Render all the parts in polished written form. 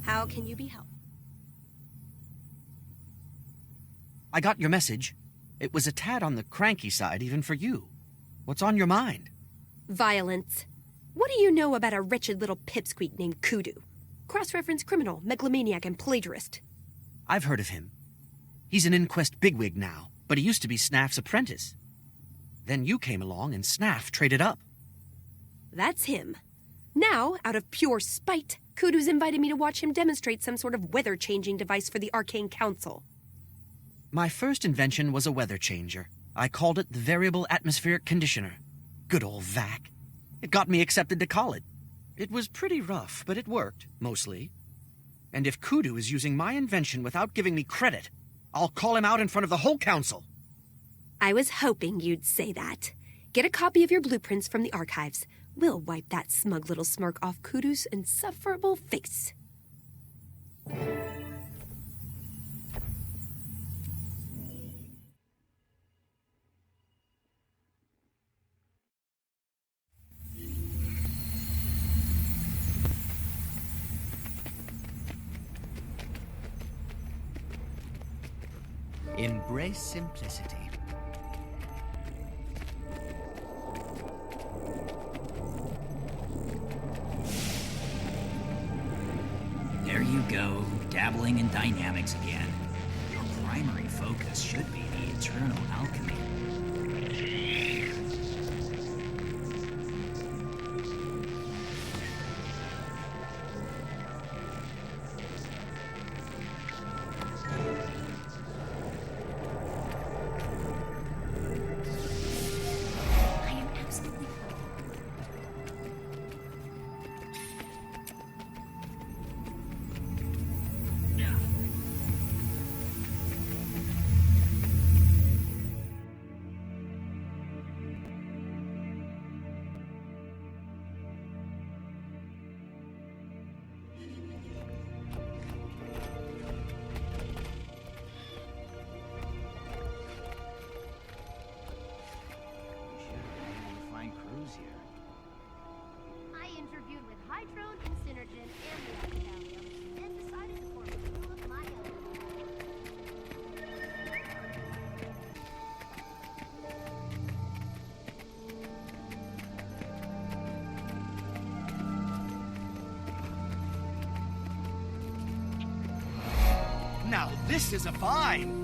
How can you be helped? I got your message. It was a tad on the cranky side, even for you. What's on your mind? Violence. What do you know about a wretched little pipsqueak named Kudu? Cross-reference criminal, megalomaniac, and plagiarist. I've heard of him. He's an inquest bigwig now, but he used to be Snaff's apprentice. Then you came along and Snaff traded up. That's him. Now, out of pure spite, Kudu's invited me to watch him demonstrate some sort of weather-changing device for the Arcane Council. My first invention was a weather changer. I called it the Variable Atmospheric Conditioner. Good old VAC. It got me accepted to college. It was pretty rough, but it worked, mostly. And if Kudu is using my invention without giving me credit, I'll call him out in front of the whole council. I was hoping you'd say that. Get a copy of your blueprints from the archives. We'll wipe that smug little smirk off Kudu's insufferable face. Embrace simplicity. There you go, dabbling in dynamics again. Your primary focus should be the eternal alchemy. Now this is a find!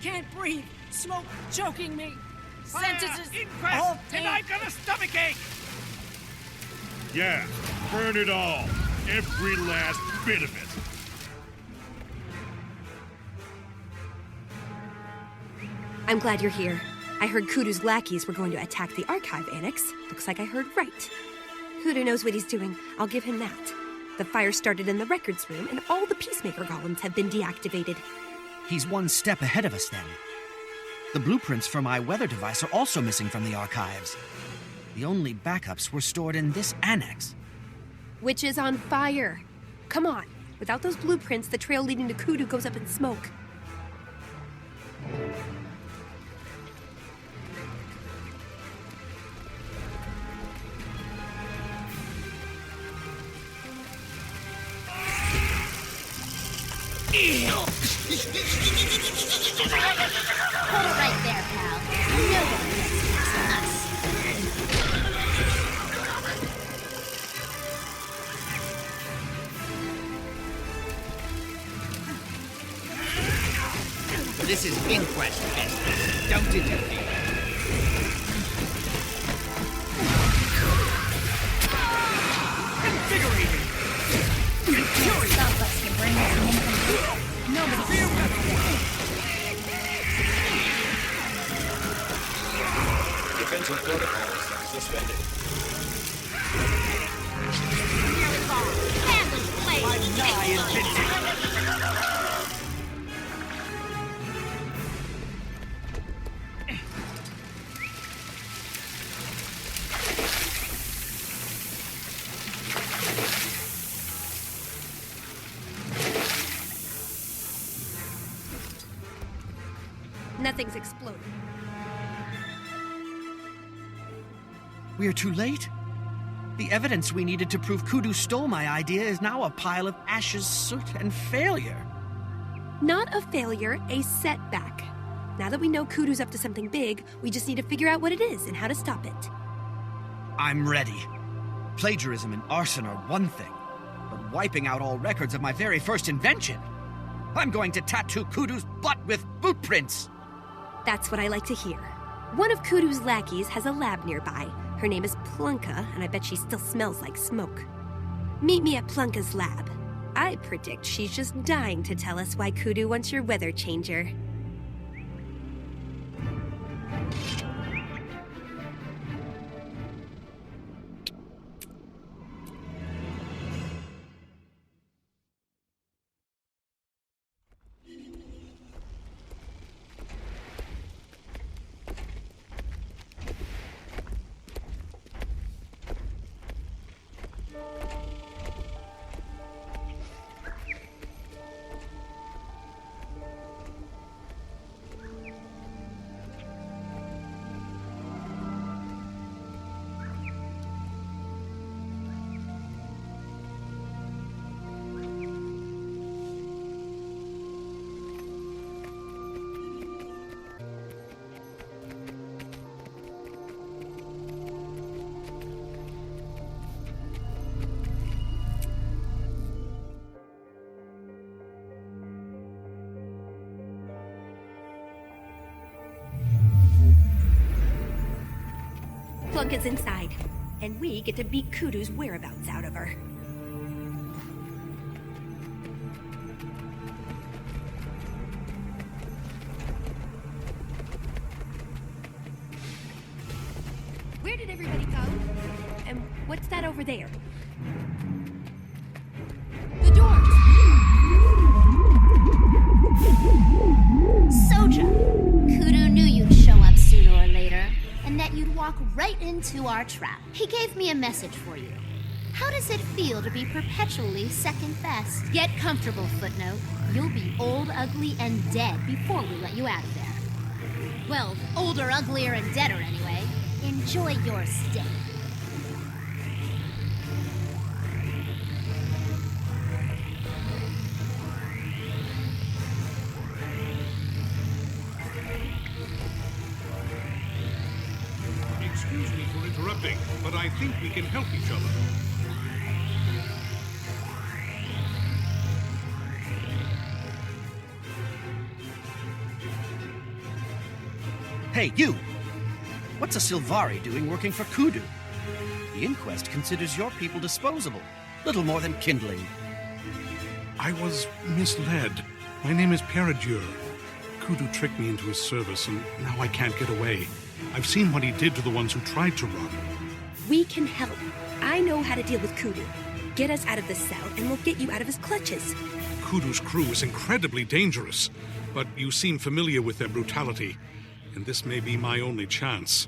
Can't breathe. Smoke choking me. Sentences. Inquest! And I got a stomachache! Yeah, burn it all. Every last bit of it. I'm glad you're here. I heard Kudu's lackeys were going to attack the archive annex. Looks like I heard right. Kudu knows what he's doing. I'll give him that. The fire started in the records room, and all the Peacemaker golems have been deactivated. He's one step ahead of us, then. The blueprints for my weather device are also missing from the archives. The only backups were stored in this annex. Which is on fire. Come on. Without those blueprints, the trail leading to Kudu goes up in smoke. Hold it right there, pal. Nobody gets us. This is inquest business. Don't interfere. Invigorating! Some of us can bring this in. Nobody Defensive protocols suspended. Handle, please. I'm nigh invincible. Nothing's exploded. We're too late? The evidence we needed to prove Kudu stole my idea is now a pile of ashes, soot, and failure. Not a failure, a setback. Now that we know Kudu's up to something big, we just need to figure out what it is and how to stop it. I'm ready. Plagiarism and arson are one thing, but wiping out all records of my very first invention? I'm going to tattoo Kudu's butt with boot prints! That's what I like to hear. One of Kudu's lackeys has a lab nearby. Her name is Plunka, and I bet she still smells like smoke. Meet me at Plunka's lab. I predict she's just dying to tell us why Kudu wants your weather changer. Plunka's inside, and we get to beat Kudu's whereabouts out of her. Where did everybody go? And what's that over there? The doors! Soja! Kudu knew you'd show up sooner or later, and that you'd walk right into our trap. He gave me a message for you. How does it feel to be perpetually second best? Get comfortable, Footnote. You'll be old, ugly, and dead before we let you out of there. Well, older, uglier, and deader anyway. Enjoy your stay. Excuse me for interrupting, but I think we can help each other. Hey, you! What's a Sylvari doing working for Kudu? The Inquest considers your people disposable. Little more than kindling. I was misled. My name is Peredur. Kudu tricked me into his service, and now I can't get away. I've seen what he did to the ones who tried to run. We can help. I know how to deal with Kudu. Get us out of this cell, and we'll get you out of his clutches. Kudu's crew is incredibly dangerous, but you seem familiar with their brutality, and this may be my only chance.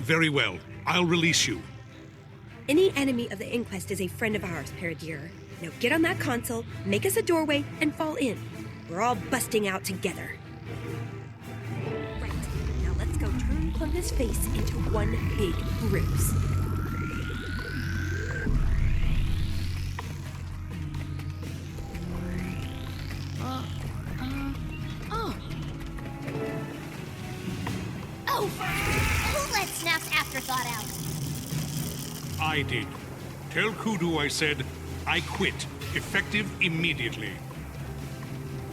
Very well, I'll release you. Any enemy of the Inquest is a friend of ours, Peredur. Now get on that console, make us a doorway, and fall in. We're all busting out together. Right. Now let's go turn Plunka's face into one big bruise. Oh! Who let Snap's afterthought out? I did. Tell Kudu I said, I quit. Effective immediately.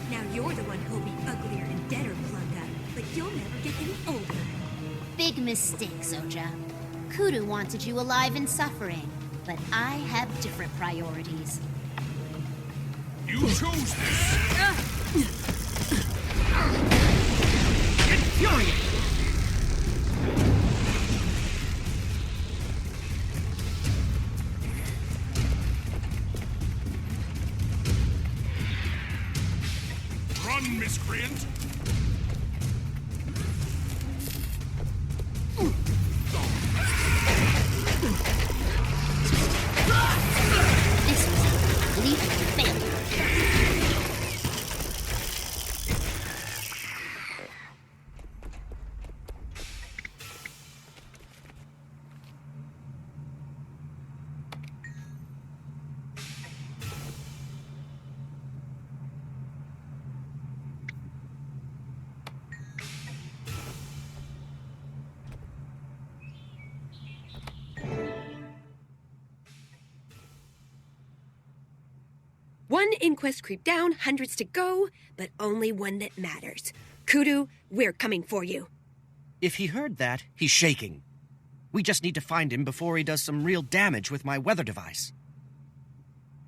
Now you're the one who'll be uglier and deader, Plunka, but you'll never get any older. Big mistake, Soja. Kudu wanted you alive and suffering, but I have different priorities. You chose this! Infuriating! Run, miscreant! This was a complete failure. inquest creep down, hundreds to go, but only one that matters. Kudu, we're coming for you. If he heard that, he's shaking. We just need to find him before he does some real damage with my weather device.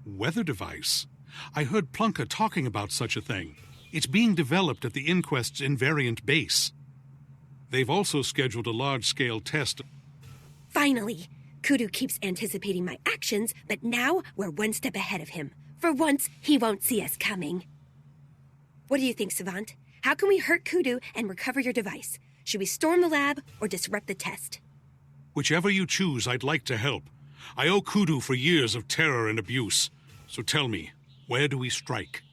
Weather device? I heard Plunka talking about such a thing. It's being developed at the Inquest's invariant base. They've also scheduled a large-scale test. Finally! Kudu keeps anticipating my actions, but now we're one step ahead of him. For once, he won't see us coming. What do you think, Savant? How can we hurt Kudu and recover your device? Should we storm the lab or disrupt the test? Whichever you choose, I'd like to help. I owe Kudu for years of terror and abuse. So tell me, where do we strike?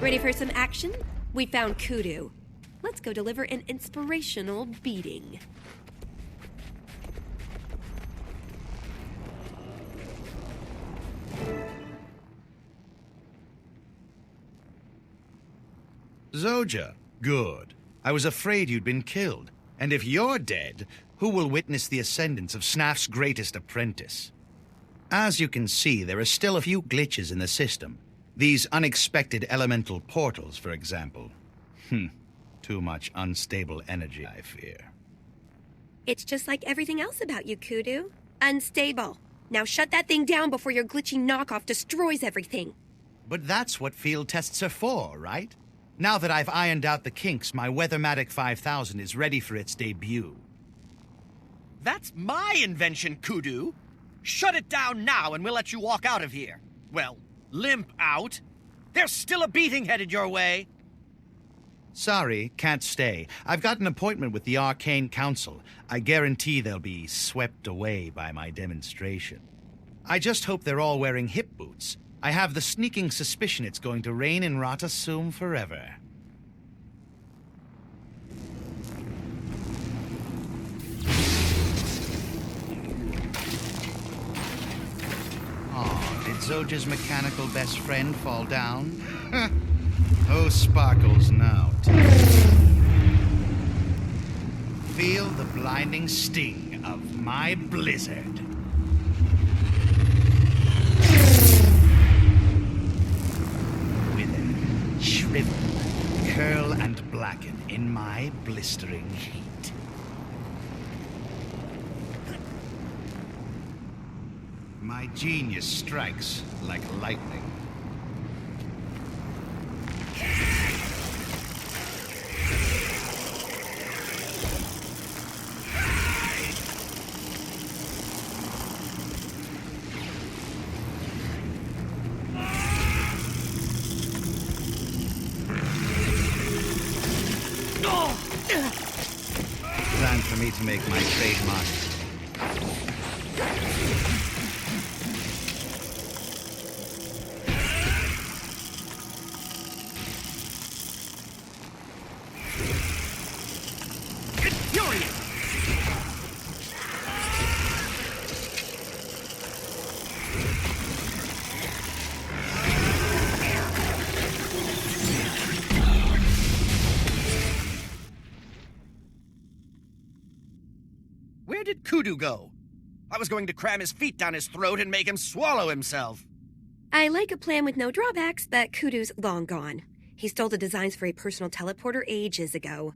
Ready for some action? We found Kudu. Let's go deliver an inspirational beating. Zoja, good. I was afraid you'd been killed. And if you're dead, who will witness the ascendance of Snaf's greatest apprentice? As you can see, there are still a few glitches in the system. These unexpected elemental portals, for example. Too much unstable energy, I fear. It's just like everything else about you, Kudu. Unstable. Now shut that thing down before your glitchy knockoff destroys everything. But that's what field tests are for, right? Now that I've ironed out the kinks, my Weathermatic 5000 is ready for its debut. That's my invention, Kudu. Shut it down now and we'll let you walk out of here. Well, limp out. There's still a beating headed your way. Sorry, can't stay. I've got an appointment with the Arcane Council. I guarantee they'll be swept away by my demonstration. I just hope they're all wearing hip boots. I have the sneaking suspicion it's going to rain in Rata Sum forever. Oh, did Zoja's mechanical best friend fall down? Oh, Sparkles now, too. Feel the blinding sting of my blizzard. Wither, shrivel, curl and blacken in my blistering heat. My genius strikes like lightning. Time for me to make my trademark. Where did Kudu go? I was going to cram his feet down his throat and make him swallow himself. I like a plan with no drawbacks, but Kudu's long gone. He stole the designs for a personal teleporter ages ago.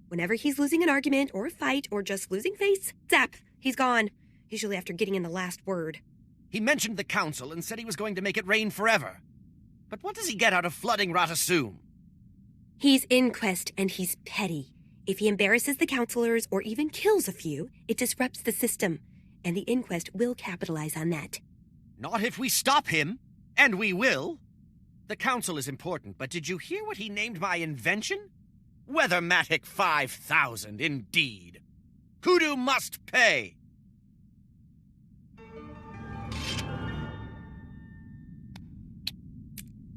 Whenever he's losing an argument or a fight or just losing face, zap, he's gone. Usually after getting in the last word. He mentioned the council and said he was going to make it rain forever. But what does he get out of flooding Ratasum? He's Inquest and he's petty. If he embarrasses the counselors or even kills a few, it disrupts the system, and the Inquest will capitalize on that. Not if we stop him, and we will. The council is important, but did you hear what he named my invention? Weathermatic 5000, indeed. Kudu must pay.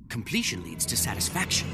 Completion leads to satisfaction.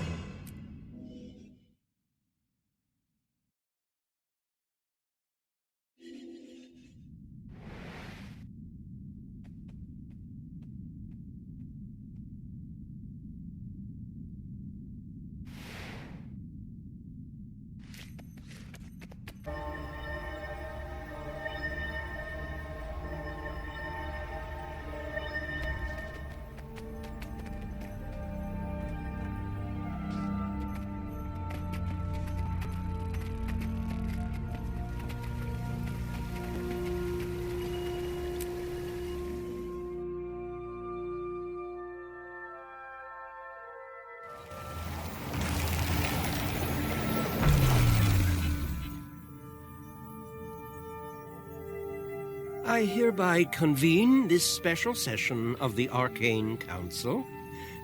I hereby convene this special session of the Arcane Council.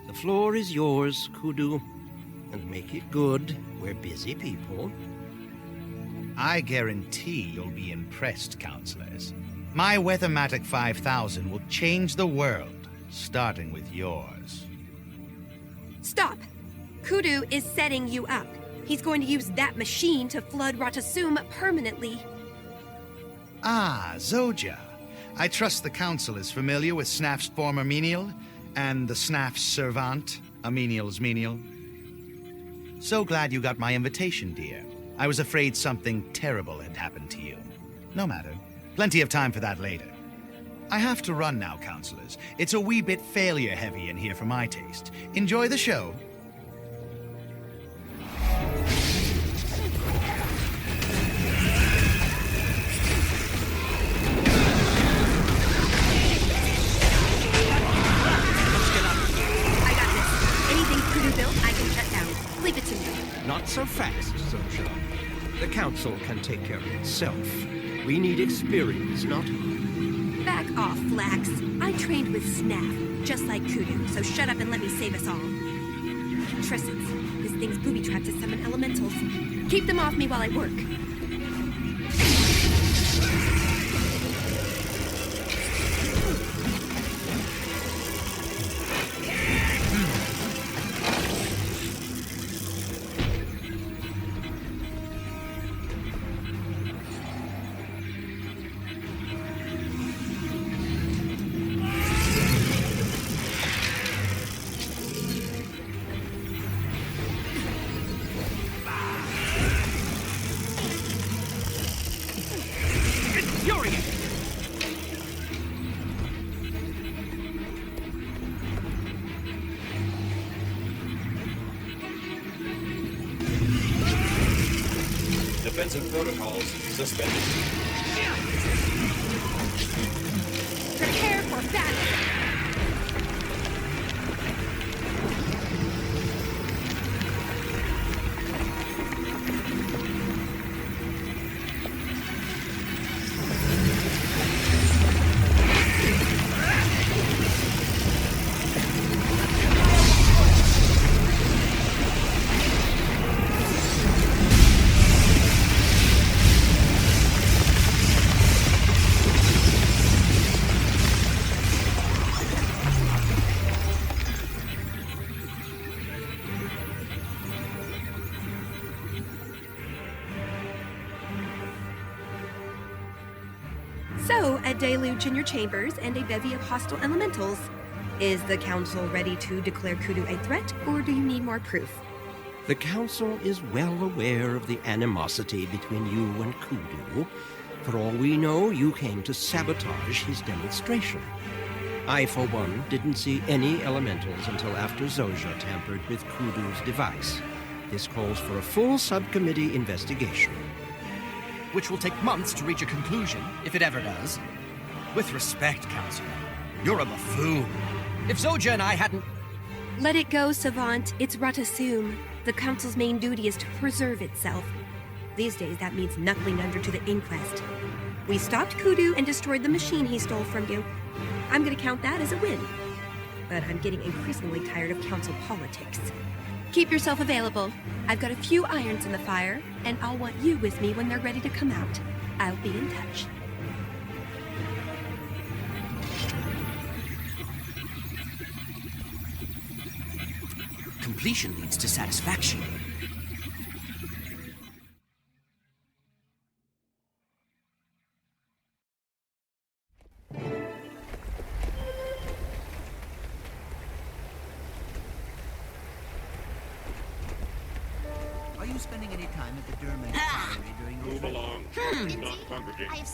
The floor is yours, Kudu, and make it good. We're busy people. I guarantee you'll be impressed, counselors. My Weathermatic 5000 will change the world, starting with yours. Stop! Kudu is setting you up. He's going to use that machine to flood Ratasum permanently. Ah, Zoja. I trust the council is familiar with Snaf's former menial, and the Snaf's servant, a menial's menial. So glad you got my invitation, dear. I was afraid something terrible had happened to you. No matter. Plenty of time for that later. I have to run now, counselors. It's a wee bit failure-heavy in here for my taste. Enjoy the show. Not so fast, Zoja. The council can take care of itself. We need experience, not... Back off, Flax. I trained with Snaf, just like Kudu, so shut up and let me save us all. Trissets, this thing's booby-trapped to summon elementals. Keep them off me while I work. and protocols suspended. Prepare for battle! So, a deluge in your chambers and a bevy of hostile elementals. Is the council ready to declare Kudu a threat, or do you need more proof? The council is well aware of the animosity between you and Kudu. For all we know, you came to sabotage his demonstration. I, for one, didn't see any elementals until after Zojja tampered with Kudu's device. This calls for a full subcommittee investigation. Which will take months to reach a conclusion, if it ever does. With respect, Counselor, you're a buffoon. If Zojja and I hadn't... Let it go, Savant. It's Ratasum. The council's main duty is to preserve itself. These days, that means knuckling under to the inquest. We stopped Kudu and destroyed the machine he stole from you. I'm gonna count that as a win. But I'm getting increasingly tired of council politics. Keep yourself available. I've got a few irons in the fire, and I'll want you with me when they're ready to come out. I'll be in touch. Completion leads to satisfaction. Are you spending any time at the Durman Priory during your Move trip? along. Not congregate. I have